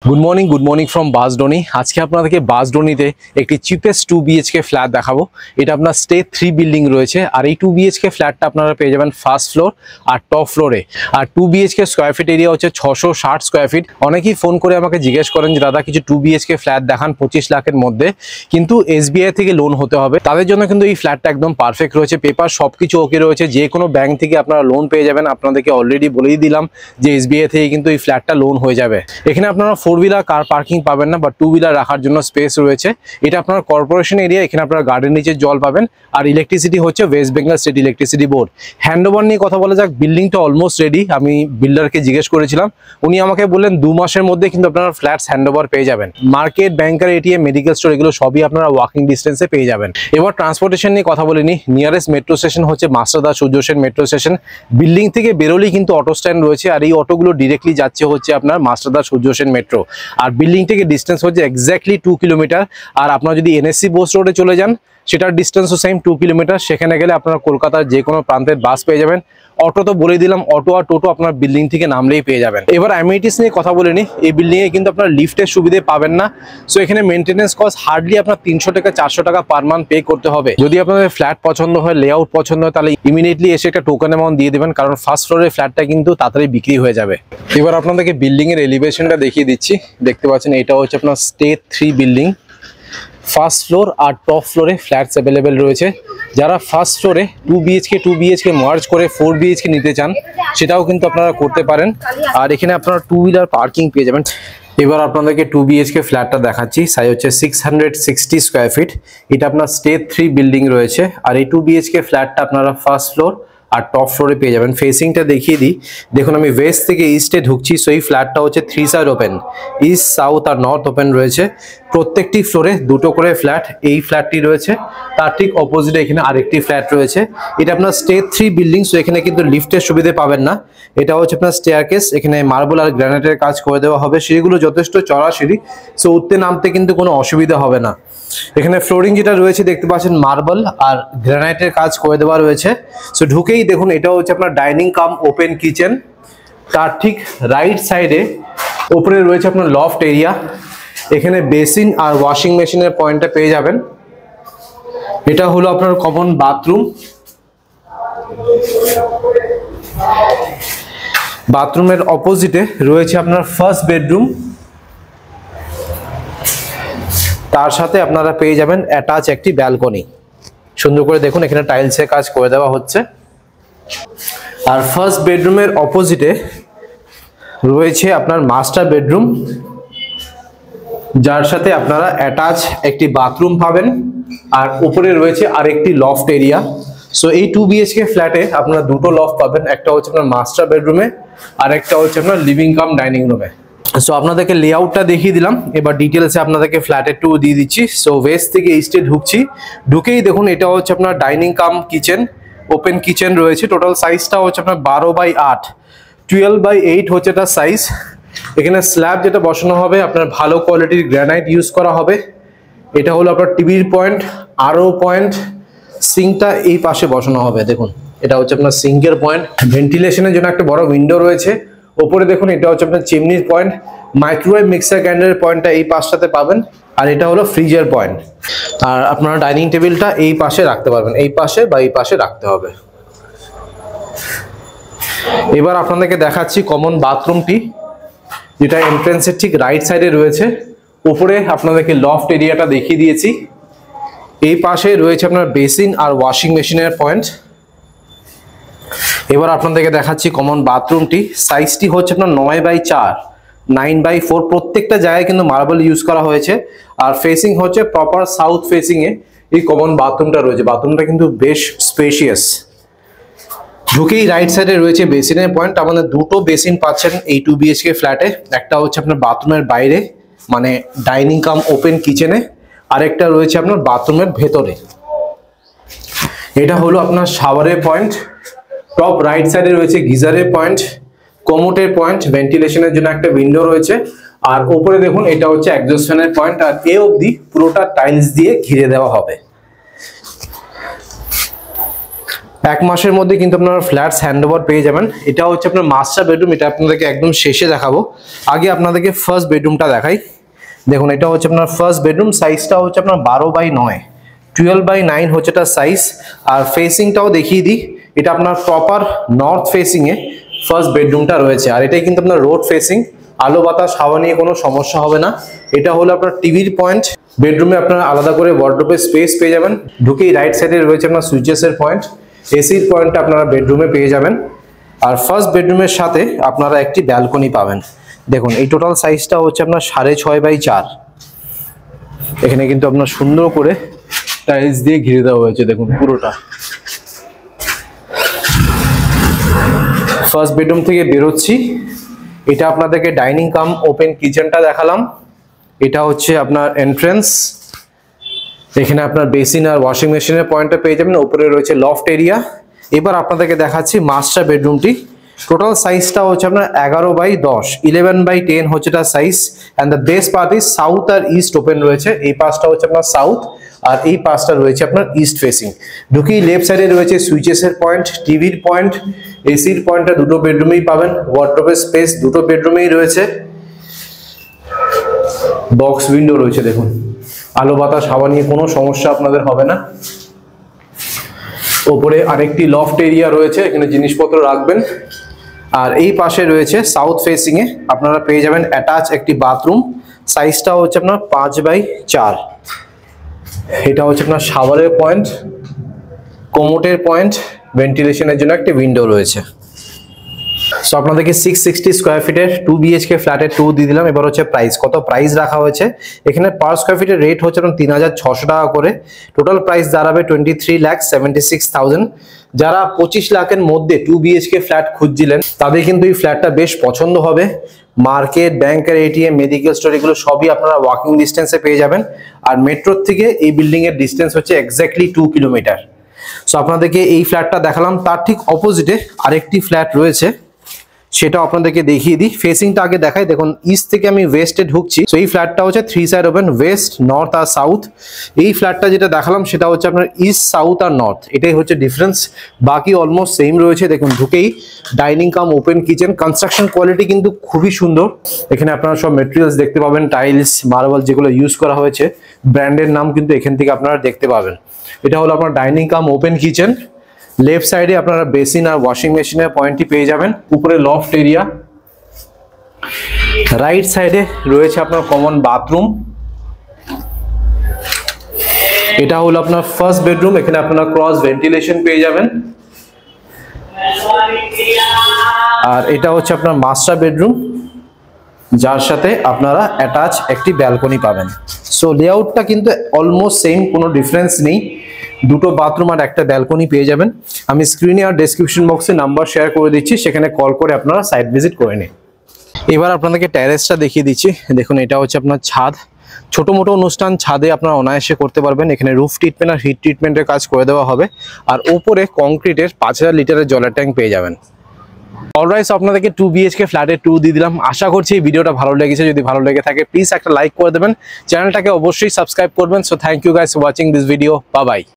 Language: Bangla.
Good morning from বাসডনি। আজকে আপনাদেরকে বাসডনিতে একটি চিপেস্ট 2 বিএইচকে ফ্ল্যাট দেখাবো। এটা আপনার স্টে 3 বিল্ডিং রয়েছে, আর এই 2 বিএইচকে ফ্ল্যাটটা আপনারা পেয়ে যাবেন ফার্স্ট ফ্লোর আর টপ ফ্লোরে। আর 2 বিএইচকে স্কোয়ার ফিট এরিয়া হচ্ছে 660 স্কোয়ার ফিট। অনেকেই ফোন করে আমাকে জিজ্ঞেস করেন যে দাদা কিছু 2 বিএইচকে ফ্ল্যাট দেখান 25 লাখের মধ্যে, কিন্তু এসবিআই থেকে লোন হতে হবে। তাদের জন্য কিন্তু এই ফ্ল্যাটটা একদম পারফেক্ট রয়েছে, পেপার সবকিছু ওকে রয়েছে, যে কোনো ব্যাংক থেকে আপনারা লোন পেয়ে যাবেন। আপনাদেরকে অলরেডি বলেই দিলাম যে এসবিআই থেকে কিন্তু এই ফ্ল্যাটটা লোন হয়ে যাবে। এখানে আপনারা 4 হুইলার কার পার্কিং পাবেন না, বা 2 হুইলার রাখার জন্য স্পেস রয়েছে। এটা আপনার কর্পোরেশন এরিয়া, এখানে আপনারা গার্ডেন নিচে জল পাবেন। আর ইলেকট্রিসিটি হচ্ছে West Bengal state electricity board. Handover নিয়ে কথা বলা যাক। বিল্ডিংটা অলমোস্ট রেডি। আমি বিল্ডারকে জিজ্ঞেস করেছিলাম, উনি আমাকে বললেন 2 মাসের মধ্যে কিন্তু আপনারা ফ্ল্যাটস হ্যান্ডওভার পেয়ে যাবেন। মার্কেট, ব্যাংকার, এটিএম, মেডিকেল স্টোর এগুলো সবই আপনারা ওয়াকিং ডিস্টেন্সে পেয়ে যাবেন। এবার ট্রান্সপোর্টেশন নিয়ে কথা বলিনি। নিয়ারেস্ট মেট্রো স্টেশন হচ্ছে মাস্টারদা Surya Sen metro station. Building থেকে বেরোলেই কিন্তু অটো স্ট্যান্ড রয়েছে, আর এই অটোগুলো ডিরেক্টলি যাচ্ছে হচ্ছে আপনার মাস্টারদা সূর্য সেন মেট্রো। আর বিল্ডিং থেকে ডিস্টেন্স হচ্ছে এক্স্যাক্টলি 2 কিলোমিটার। আর আপনারা যদি এনএসসি বোস রোডে চলে যান, সেটার ডিস্টেন্সও সেম 2 কিলোমিটার। সেখানে গেলে আপনারা কলকাতার যে কোনো প্রান্তের বাস পেয়ে যাবেন। অটো তো বলে দিলাম, অটো আর টোটো আপনার বিল্ডিং থেকে নামলেই পেয়ে যাবেন। এবার অ্যামিনিটিস নিয়ে কথা বলে নি। এই বিল্ডিং এ কিন্তু আপনার লিফটের সুবিধা পাবেন না। সো এখানে মেইনটেনেন্স কস্ট হার্ডলি আপনার 300 থেকে 400 টাকা পার মান্থ পে করতে হবে। যদি আপনাদের ফ্ল্যাট পছন্দ হয়, লেআউট পছন্দ হয়, তাহলে ইমিডিয়েটলি এসে একটা টোকেন অ্যামাউন্ট দিয়ে দেবেন, কারণ ফার্স্ট ফ্লোরের ফ্ল্যাটটা কিন্তু তাড়াতাড়ি বিক্রি হয়ে যাবে। এবার আপনাদেরকে বিল্ডিং এর এলিভেশনটা দেখিয়ে দিচ্ছি। দেখতে পাচ্ছেন এটা হচ্ছে আপনার স্টে 3 বিল্ডিং। ফার্স্ট ফ্লোর আর টপ ফ্লোরে ফ্ল্যাটস অ্যাভেলেবেল রয়েছে। যারা ফার্স্ট ফ্লোরে 2 বিএইচকে মার্জ করে 4 বিএইচকে নিতে চান, সেটাও কিন্তু আপনারা করতে পারেন। আর এখানে আপনারা 2 হুইলার পার্কিং পেয়ে যাবেন। এবার আপনাদেরকে 2 বিএইচকে ফ্ল্যাটটা দেখাচ্ছি। সাইজ হচ্ছে 660 স্কোয়ার ফিট। এটা আপনার স্টে 3 বিল্ডিং রয়েছে। আর এই 2 বিএইচকে ফ্ল্যাটটা আপনারা ফার্স্ট ফ্লোর আর টপ ফ্লোরে পেয়ে যাবেন। ফেসিংটা দেখিয়ে দিই। দেখুন, আমি ওয়েস্ট থেকে ইস্টে ঢুকছি। সো এই ফ্ল্যাটটা হচ্ছে 3 সাইড ওপেন, ইস্ট, সাউথ আর নর্থ ওপেন রয়েছে। প্রত্যেকটি ফ্লোরে 2টো করে ফ্ল্যাট। এই ফ্ল্যাটটি রয়েছে, তার ঠিক অপোজিটে এখানে আরেকটি ফ্ল্যাট রয়েছে। এটা আপনার স্টে 3 বিল্ডিং। সো এখানে কিন্তু লিফটের সুবিধা পাবেন না। এটা হচ্ছে আপনার স্টেয়ারকেস। এখানে মার্বেল আর গ্রানাইটের কাজ করে দেওয়া হবে। সিঁড়িগুলো যথেষ্ট চড়া সিঁড়ি, সো উঠতে নামতে কিন্তু কোনো অসুবিধা হবে না। এখানে ফ্লোরিং যেটা রয়েছে দেখতে পাচ্ছেন মার্বেল আর গ্রানাইটের কাজ করে দেওয়া রয়েছে। সো ঢুকেই দেখুন, এটা হচ্ছে আপনার ডাইনিং কাম ওপেন কিচেন। তার ঠিক রাইট সাইডে উপরে রয়েছে আপনার লফট এরিয়া। এখানে বেসিন আর ওয়াশিং মেশিনের পয়েন্টটা পেয়ে যাবেন। এটা হলো আপনার কমন বাথরুম। বাথরুমের অপোজিটে রয়েছে আপনার ফার্স্ট বেডরুম। তার সাথে আপনারা পেয়ে যাবেন অ্যাটাচ একটি ব্যালকনি। সুন্দর করে দেখুন, এখানে টাইলসের কাজ করে দেওয়া হচ্ছে। আর ফার্স্ট বেডরুমের অপোজিটে রয়েছে আপনার মাস্টার বেডরুম, যার সাথে আপনারা অ্যাটাচ একটি বাথরুম পাবেন। আর উপরে রয়েছে আরেকটি লফট এরিয়া। সো এই 2 বিএইচকে ফ্ল্যাটে আপনারা 2টো লফট পাবেন। একটা হচ্ছে আপনার মাস্টার বেডরুমে, আর একটা হচ্ছে আপনার লিভিং কাম ডাইনিং রুমে। সো আপনাদেরকে লেআউটটা দেখিয়ে দিলাম। এবার ডিটেলসে আপনাদেরকে ফ্ল্যাটের ট্যুর দিয়ে দিচ্ছি। সো ওয়েস্ট থেকে ইস্টে ঢুকছি। ঢুকেই দেখুন, এটা হচ্ছে আপনার ডাইনিং কাম কিচেন, ওপেন কিচেন রয়েছে। টোটাল সাইজটা হচ্ছে আপনার 12/8, 12/8 হচ্ছে এটা সাইজ। এখানে স্ল্যাব যেটা বসানো হবে আপনার ভালো কোয়ালিটির গ্রানাইট ইউজ করা হবে। এটা হলো আপনার টিভির পয়েন্ট, আরও পয়েন্ট। সিঙ্কটা এই পাশে বসানো হবে। দেখুন, এটা হচ্ছে আপনার সিঙ্কের পয়েন্ট। ভেন্টিলেশনের জন্য একটা বড় উইন্ডো রয়েছে। ওপরে দেখুন, এটা হচ্ছে আপনার চিমনির পয়েন্ট। মাইক্রোওয়েভ মিক্সার গ্রাইন্ডারের পয়েন্টটা এই পাশটাতে পাবেন। আর এটা হলো ফ্রিজের পয়েন্ট। আর আপনারা ডাইনিং টেবিলটা এই পাশে রাখতে পারবেন, এই পাশে বা এই পাশে রাখতে হবে। এবার আপনাদেরকে দেখাচ্ছি কমন বাথরুমটি, যেটা এন্ট্রান্সের ঠিক রাইট সাইডে রয়েছে। উপরে আপনাদেরকে লফট এরিয়াটা দেখিয়ে দিয়েছি। এই পাশে রয়েছে আপনার বেসিন আর ওয়াশিং মেশিনের পয়েন্ট। এবার আপনাদেরকে দেখাচ্ছি কমন বাথরুমটি। সাইজটি হচ্ছে আপনার 9/4, 9/4। প্রত্যেকটা জায়গায় কিন্তু মার্বেল ইউজ করা হয়েছে। আর ফেসিং হচ্ছে প্রপার সাউথ ফেসিং এ এই কমন বাথরুমটা রয়েছে। বাথরুমটা কিন্তু বেশ স্পেশিয়াস। ঢুকেই রাইট সাইডে রয়েছে বেসিনের পয়েন্ট। আমাদের 2টো বেসিন পাচ্ছেন এই 2 বিএইচকে ফ্ল্যাটে। একটা হচ্ছে আপনার বাথরুমের বাইরে, মানে ডাইনিং কাম ওপেন কিচেনে। আরেকটা রয়েছে আপনার বাথরুমের ভেতরে। এটা হলো আপনার শাওয়ারের পয়েন্ট। টপ রাইট সাইডে রয়েছে গিজারের পয়েন্ট, কমোটের পয়েন্ট, ভেন্টিলেশনের জন্য একটা উইন্ডো রয়েছে। আর উপরে দেখুন, এটা হচ্ছে এক্সস্ট ফ্যানের পয়েন্ট। আর এ অবধি পুরোটা টাইলস দিয়ে ঘিরে দেওয়া হবে। 1 মাসের মধ্যে কিন্তু আপনারা ফ্ল্যাটস হ্যান্ডওভার পেয়ে যাবেন। এটা হচ্ছে আপনার মাস্টার বেডরুম, এটা আপনাদেরকে একদম শেষে দেখাবো। আগে আপনাদেরকে ফার্স্ট বেডরুমটা দেখাই। দেখুন এটা হচ্ছে আপনার ফার্স্ট বেডরুম, সাইজটা হচ্ছে আপনার 12/9, 12/9 হচ্ছে এটা সাইজ। আর ফেসিংটাও দেখিয়ে দিই, এটা আপনার প্রপার নর্থ ফেসিং এ ফার্স্ট বেডরুমটা রয়েছে। আর এটাই কিন্তু আপনার রোড ফেসিং, আলো বাতাস হাওয়া নিয়ে কোনো সমস্যা হবে না। এটা হলো আপনার টিভির পয়েন্ট। বেডরুমে আপনার আলাদা করে ওয়ার্ডরোবের স্পেস পেয়ে যাবেন। ঢুকেই রাইট সাইডে রয়েছে আপনার সুইচেসের পয়েন্ট, এসির পয়েন্টটা আপনারা বেডরুমে পেয়ে যাবেন। আর ফার্স্ট বেডরুমের সাথে আপনারা একটি ব্যালকনি পাবেন। দেখুন এই টোটাল সাইজটা হচ্ছে আপনার 6.5/4। এখানে কিন্তু আপনার সুন্দর করে টাইলস দিয়ে ঘিরে দেওয়া হয়েছে, দেখুন পুরোটা। ফার্স্ট বেডরুম থেকে বেরোচ্ছি, এটা আপনাদেরকে ডাইনিং কাম ওপেন কিচেনটা দেখালাম। এটা হচ্ছে আপনার এন্ট্রেন্স। এখানে আপনার বেসিন আর ওয়াশিং মেশিনের পয়েন্টটা পেয়ে যাবেন। উপরে রয়েছে লফট এরিয়া। এবার আপনাদেরকে দেখাচ্ছি মাস্টার বেডরুমটি। টোটাল সাইজটা হচ্ছে আপনার 11/10, 11/10 হচ্ছে এটা size. And the best part is south আর ইস্ট ওপেন রয়েছে। এই পাশটা হচ্ছে আপনার সাউথ আর এই পাশটা রয়েছে আপনার ইস্ট ফেসিং। ঢুকেই লেফট সাইডে রয়েছে সুইচেসের পয়েন্ট, টিভির পয়েন্ট, এসির পয়েন্টটা দুটো বেডরুমেই পাবেন। ওয়ার্ডরোবের স্পেস দুটো বেডরুমেই রয়েছে। বক্স উইন্ডো রয়েছে, দেখুন আলো বাতাস হাওয়া নিয়ে কোনো সমস্যা আপনাদের হবে না। ওপরে আরেকটি লফট এরিয়া রয়েছে, এখানে জিনিসপত্র রাখবেন। আর এই পাশে রয়েছে সাউথ ফেসিং এ আপনারা পেয়ে যাবেন অ্যাটাচ একটি বাথরুম। সাইজটা হচ্ছে আপনার 5/4। এটা হচ্ছে আপনার শাওয়ারের পয়েন্ট, কোমোটের পয়েন্ট, ভেন্টিলেশনের জন্য একটি উইন্ডো রয়েছে। সো আপনাদেরকে 660 স্কোয়ার ফিটের 2 BHK ফ্ল্যাটের 2 দিয়ে দিলাম। এবার হচ্ছে প্রাইস, কত প্রাইস রাখা হয়েছে। এখানে পার স্কোয়ার ফিটের রেট হচ্ছে 3,600 টাকা করে। টোটাল প্রাইস দাঁড়াবে 23,76,000। যারা 25 লাখের মধ্যে 2 BHK ফ্ল্যাট খুঁজছিলেন তাদের কিন্তু এই ফ্ল্যাটটা বেশ পছন্দ হবে। মার্কেট, ব্যাংকের এটিএম, মেডিকেল স্টোর এগুলো সবই আপনারা ওয়াকিং ডিস্টেন্সে পেয়ে যাবেন। আর মেট্রোর থেকে এই বিল্ডিং এর ডিস্টেন্স হচ্ছে এক্স্যাক্টলি 2 কিলোমিটার। সো আপনাদেরকে এই ফ্ল্যাটটা দেখালাম, তার ঠিক অপোজিটে আরেকটি ফ্ল্যাট রয়েছে, সেটা আপনাদেরকে দেখিয়ে দিই। ফেসিংটা আগে দেখাই। দেখুন ইস্ট থেকে আমি ওয়েস্টে ঢুকছি। তো এই ফ্ল্যাটটা হচ্ছে 3 সাইড ওপেন, ওয়েস্ট, নর্থ আর সাউথ। এই ফ্ল্যাটটা যেটা দেখালাম সেটা হচ্ছে আপনার ইস্ট, সাউথ আর নর্থ, এটাই হচ্ছে ডিফারেন্স। বাকি অলমোস্ট সেম রয়েছে। দেখুন ঢুকেই ডাইনিং কাম ওপেন কিচেন। কনস্ট্রাকশন কোয়ালিটি কিন্তু খুবই সুন্দর। এখানে আপনারা সব মেটেরিয়ালস দেখতে পাবেন, টাইলস, মার্বেল যেগুলো ইউজ করা হয়েছে, ব্র্যান্ডের নাম কিন্তু এখান থেকে আপনারা দেখতে পাবেন। এটা হলো আপনার ডাইনিং কাম ওপেন কিচেন। লেফট সাইডে আপনারা বেসিন আর ওয়াশিং মেশিনের পয়েন্টটি পেয়ে যাবেন। উপরে লফট এরিয়া। রাইট সাইডে রয়েছে আপনার কমন বাথরুম। এটা হলো আপনার ফার্স্ট বেডরুম। এখানে আপনারা ক্রস ভেন্টিলেশন পেয়ে যাবেন। আর এটা হচ্ছে আপনার মাস্টার বেডরুম, যার সাথে আপনারা অ্যাটাচ একটি ব্যালকনি পাবেন। সো লেআউটটা কিন্তু অলমোস্ট সেম, কোনো ডিফারেন্স নেই। দুটো বাথরুম আর একটা ব্যালকনি পেয়ে যাবেন। আমি স্ক্রিনে আর ডেসক্রিপশন বক্সে নাম্বার শেয়ার করে দিচ্ছি, সেখানে কল করে আপনারা সাইট ভিজিট করে নিন। এবার আপনাদেরকে ট্যারেসটা দেখিয়ে দিচ্ছি। দেখুন এটা হচ্ছে আপনার ছাদ। ছোট মোটো অনুষ্ঠান ছাদে আপনারা অনায়াসে করতে পারবেন। এখানে রুফ ট্রিটমেন্ট আর হিট ট্রিটমেন্টের কাজ করে দেওয়া হবে। আর ওপরে কংক্রিটের 5000 লিটারের জলের ট্যাঙ্ক পেয়ে যাবেন। অলরাইট, আপনাদেরকে 2 BHK ফ্ল্যাটের 2 দিয়ে দিলাম। আশা করছি এই ভিডিওটা ভালো লেগেছে। যদি ভালো লেগে থাকে প্লিজ একটা লাইক করে দেবেন, চ্যানেলটাকে অবশ্যই সাবস্ক্রাইব করবেন। So thank you guys for watching this video. Bye by.